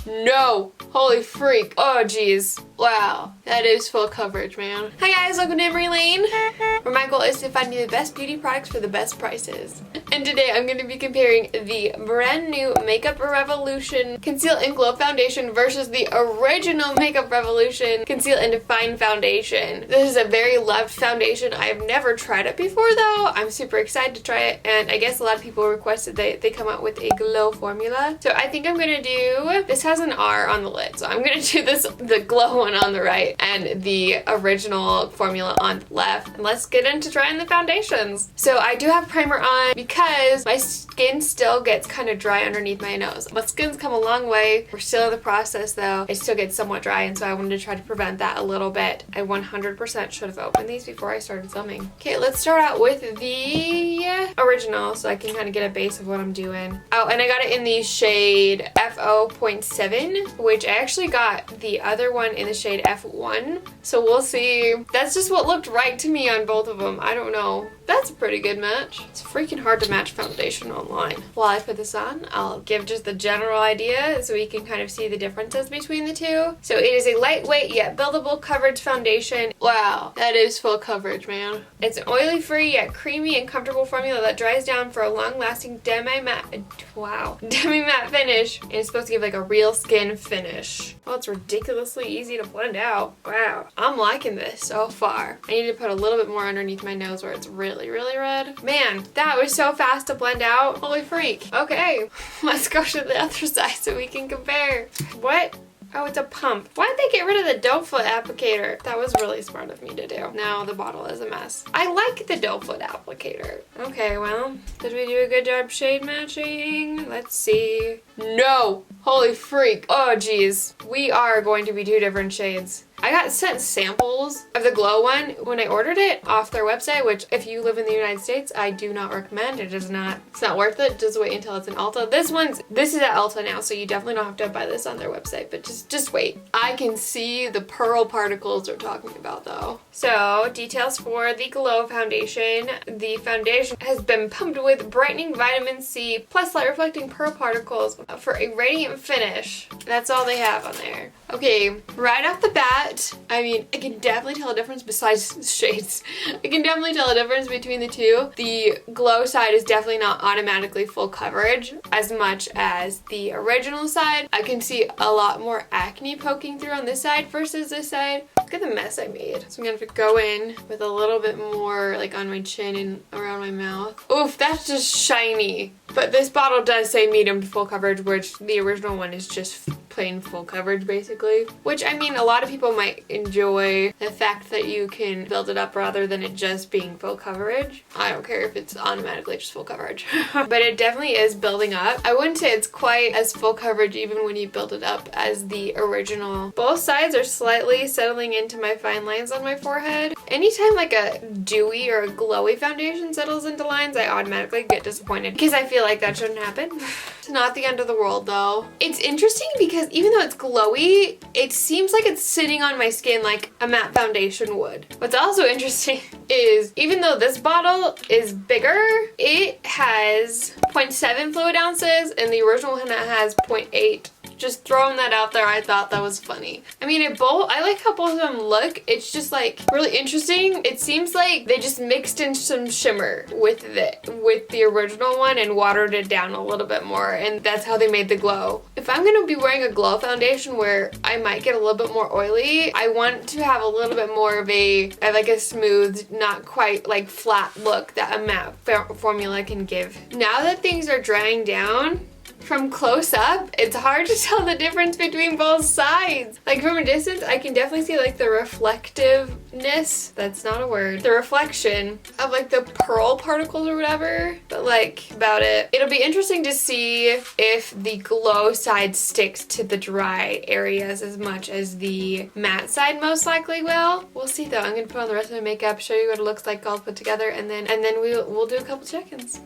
No! Holy freak. Oh, geez. Wow. That is full coverage, man. Hi guys, welcome to Emmarie Lane, where my goal is to find you the best beauty products for the best prices. And today I'm going to be comparing the brand new Makeup Revolution Conceal and Glow Foundation versus the original Makeup Revolution Conceal and Define Foundation. This is a very loved foundation. I've never tried it before though. I'm super excited to try it, and I guess a lot of people requested that they come out with a glow formula. So I think I'm going to do, this has an R on the lid, so I'm going to do the glow one on the right and the original formula on the left. And let's get into trying the foundations. So I do have primer on because my skin still gets kind of dry underneath my nose. My skin's come a long way. We're still in the process though. It still gets somewhat dry, and so I wanted to try to prevent that a little bit. I 100% should have opened these before I started filming. Okay, let's start out with the original so I can kind of get a base of what I'm doing. Oh, and I got it in the shade F0.7, which I actually got the other one in the shade F1. So we'll see. That's just what looked right to me on both of them. I don't know. That's a pretty good match. It's freaking hard to match foundation online. While I put this on, I'll give just the general idea so we can kind of see the differences between the two. So it is a lightweight yet buildable coverage foundation. Wow, that is full coverage, man. It's an oily-free yet creamy and comfortable formula that dries down for a long-lasting demi-matte finish, and it's supposed to give like a real skin finish. Oh, it's ridiculously easy to blend out. Wow, I'm liking this so far. I need to put a little bit more underneath my nose where it's really red. Man, that was so fast to blend out. Holy freak. Okay, let's go to the other side so we can compare. What? Oh, it's a pump. Why did they get rid of the doe foot applicator? That was really smart of me to do. Now the bottle is a mess. I like the doe foot applicator. Okay, well, did we do a good job shade matching? Let's see. No! Holy freak. Oh, geez. We are going to be two different shades. I got sent samples of the glow one when I ordered it off their website, which if you live in the United States, I do not recommend. It's not worth it. Just wait until it's in Ulta. This is at Ulta now, so you definitely don't have to buy this on their website, but just wait. I can see the pearl particles they're talking about though. So details for the Glow Foundation. The foundation has been pumped with brightening vitamin C plus light reflecting pearl particles for a radiant finish. That's all they have on there. Okay, right off the bat, I mean, I can definitely tell a difference besides shades. I can definitely tell a difference between the two. The glow side is definitely not automatically full coverage as much as the original side. I can see a lot more acne poking through on this side versus this side. Look at the mess I made. So I'm gonna have to go in with a little bit more like on my chin and around my mouth. Oof, that's just shiny. But this bottle does say medium to full coverage, which the original one is just plain full coverage basically. Which, I mean, a lot of people might enjoy the fact that you can build it up rather than it just being full coverage. I don't care if it's automatically just full coverage. But it definitely is building up. I wouldn't say it's quite as full coverage even when you build it up as the original. Both sides are slightly settling into my fine lines on my forehead. Anytime like a dewy or a glowy foundation settles into lines, I automatically get disappointed because I feel like that shouldn't happen. It's not the end of the world though. It's interesting because even though it's glowy, it seems like it's sitting on my skin like a matte foundation would. What's also interesting is even though this bottle is bigger, it has 0.7 fluid ounces and the original one has 0.8. Just throwing that out there, I thought that was funny. I mean, I like how both of them look. It's just like really interesting. It seems like they just mixed in some shimmer with the original one and watered it down a little bit more, and that's how they made the glow. If I'm gonna be wearing a glow foundation where I might get a little bit more oily, I want to have a little bit more of like a smooth, not quite like flat look that a matte formula can give. Now that things are drying down, from close up, it's hard to tell the difference between both sides. Like from a distance, I can definitely see like the reflectiveness, that's not a word, the reflection of like the pearl particles or whatever, but like about it. It'll be interesting to see if the glow side sticks to the dry areas as much as the matte side most likely will. We'll see though. I'm gonna put on the rest of my makeup, show you what it looks like all put together, and then we'll do a couple check-ins.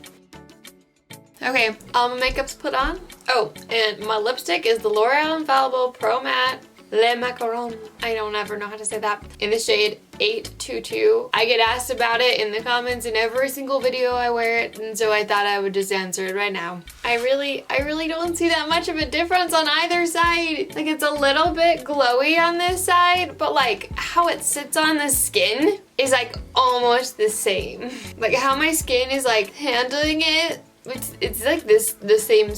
Okay, all my makeup's put on. Oh, and my lipstick is the L'Oreal Infallible Pro Matte Le Macaron. I don't ever know how to say that. In the shade 822. I get asked about it in the comments in every single video I wear it, and so I thought I would just answer it right now. I really don't see that much of a difference on either side. Like, it's a little bit glowy on this side, but like how it sits on the skin is like almost the same. Like how my skin is like handling it, it's like this, the same.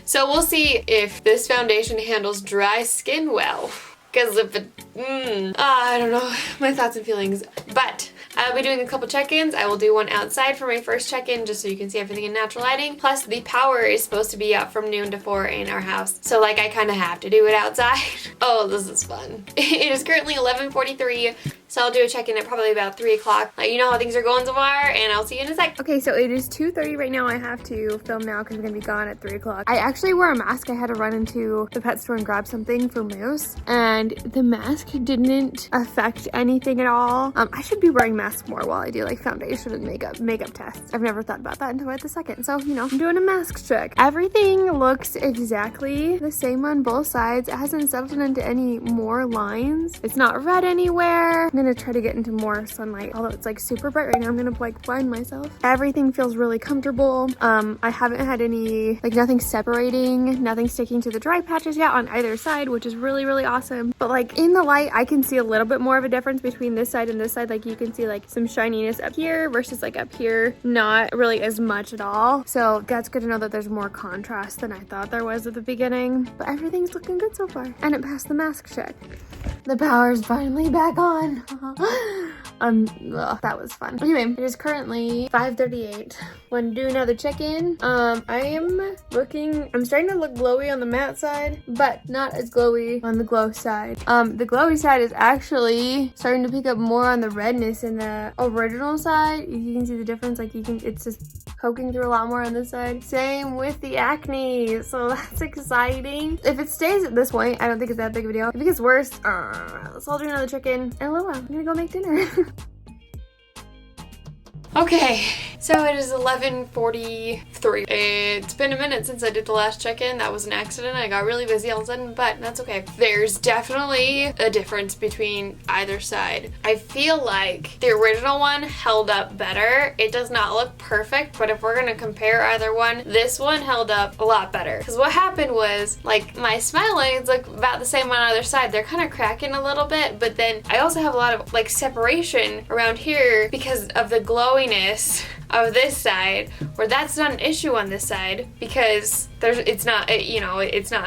So we'll see if this foundation handles dry skin well. Because if it, I don't know, my thoughts and feelings. But I'll be doing a couple check-ins. I will do one outside for my first check-in just so you can see everything in natural lighting. Plus the power is supposed to be out from noon to 4 in our house. So like I kind of have to do it outside. Oh, this is fun. It is currently 11:43. So I'll do a check-in at probably about 3 o'clock. Let you know how things are going so far, and I'll see you in a sec. Okay, so it is 2:30 right now. I have to film now because I'm gonna be gone at 3 o'clock. I actually wore a mask. I had to run into the pet store and grab something for Moose, and the mask didn't affect anything at all. I should be wearing masks more while I do like foundation and makeup tests. I've never thought about that until right this second. So, you know, I'm doing a mask check. Everything looks exactly the same on both sides. It hasn't settled into any more lines. It's not red anywhere. I'm gonna try to get into more sunlight, although it's like super bright right now. I'm gonna like blind myself. Everything feels really comfortable. I haven't had any, like nothing separating, nothing sticking to the dry patches yet on either side, which is really awesome. But like in the light, I can see a little bit more of a difference between this side and this side. Like you can see like some shininess up here versus like up here, not really as much at all. So that's good to know that there's more contrast than I thought there was at the beginning. But everything's looking good so far. And it passed the mask check. The power's finally back on. That was fun. Anyway, it is currently 5:38. Want to do another check-in? I'm starting to look glowy on the matte side, but not as glowy on the glow side. The glowy side is actually starting to pick up more on the redness in the original side. You can see the difference, like it's just poking through a lot more on this side. Same with the acne, so that's exciting. If it stays at this point, I don't think it's that big of a deal. If it gets worse, so I'll do another check-in. And I'm gonna go make dinner. Okay, so it is 11:43. It's been a minute since I did the last check-in. That was an accident. I got really busy all of a sudden, but that's okay. There's definitely a difference between either side. I feel like the original one held up better. It does not look perfect, but if we're gonna compare either one, this one held up a lot better. Because what happened was, like, my smile lines look about the same on either side. They're kind of cracking a little bit, but then I also have a lot of, like, separation around here because of the glowiness of this side, where that's not an issue on this side because it's not a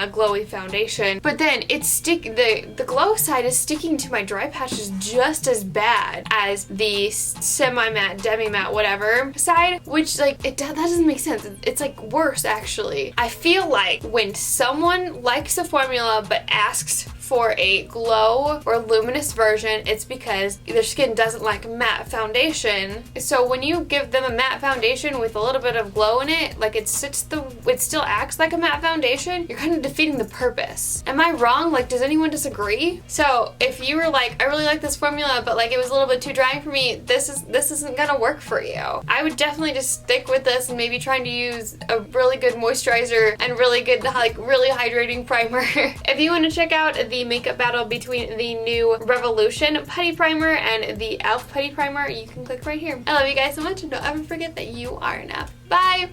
glowy foundation. But then the glow side is sticking to my dry patches just as bad as the semi-matte, demi-matte, whatever side, which like that doesn't make sense. It's like worse actually. I feel like when someone likes a formula but asks for a glow or luminous version, it's because their skin doesn't like matte foundation. So when you give them a matte foundation with a little bit of glow in it, like it still acts like a matte foundation, you're kind of defeating the purpose. Am I wrong? Like, does anyone disagree? So if you were like, I really like this formula, but like it was a little bit too drying for me, this isn't gonna work for you. I would definitely just stick with this and maybe trying to use a really good moisturizer and really good, like really hydrating primer. If you want to check out the makeup battle between the new Revolution Putty Primer and the e.l.f. Putty Primer, you can click right here. I love you guys so much, and don't ever forget that you are enough. Bye!